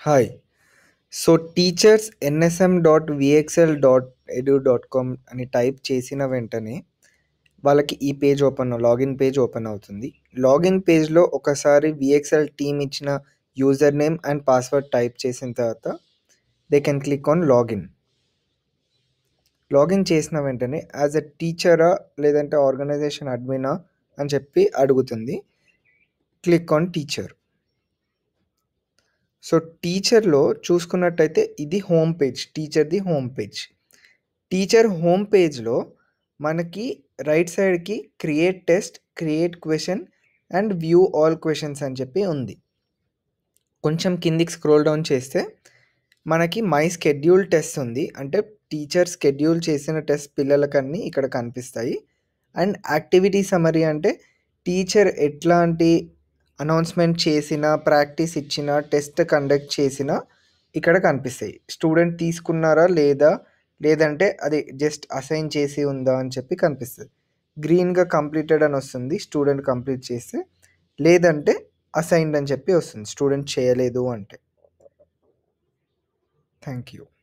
Hi. So, teachers nsm.vxl.edu.com అని type చేసిన వెంటనే వాళ్ళకి ఈ పేజ్ లాగిన్ పేజ్ ఓపెన్ అవుతుంది. లాగిన్ పేజ్‌లో ఒకసారి వీఎక్స్ఎల్ టీమ్ ఇచ్చిన user name and password type చేసిన తర్వాత they can click on login. Login చేసిన వెంటనే యాజ్ ఎ టీచరా లేదంటే ఆర్గనైజేషన్ అడ్మినా అని చెప్పి అడుగుతుంది. Click on teacher. సో, టీచర్‌లో చూసుకున్నట్టయితే ఇది హోమ్ పేజ్. టీచర్‌ది హోమ్ పేజ్. టీచర్ హోమ్ పేజ్‌లో మనకి రైట్ సైడ్‌కి create test, create question and view all questions అని చెప్పి ఉంది. కొంచెం కిందికి స్క్రోల్ డౌన్ చేస్తే మనకి మై స్కెడ్యూల్ టెస్ట్ ఉంది. అంటే టీచర్ స్కెడ్యూల్ చేసిన టెస్ట్ పిల్లలకన్నీ ఇక్కడ కనిపిస్తాయి. అండ్ యాక్టివిటీ సమ్మరీ అంటే టీచర్ ఎట్లాంటి అనౌన్స్‌మెంట్ చేసినా, ప్రాక్టీస్ ఇచ్చినా, టెస్ట్ కండక్ట్ చేసినా ఇక్కడ కనిపిస్తాయి. స్టూడెంట్ తీసుకున్నారా లేదా? లేదంటే అది జస్ట్ అసైన్ చేసి ఉందా అని చెప్పి కనిపిస్తది. గ్రీన్‌గా కంప్లీటెడ్ అని వస్తుంది స్టూడెంట్ కంప్లీట్ చేస్తే. లేదంటే అసైన్డ్ అని చెప్పి వస్తుంది స్టూడెంట్ చేయలేదు అంటే. Thank you.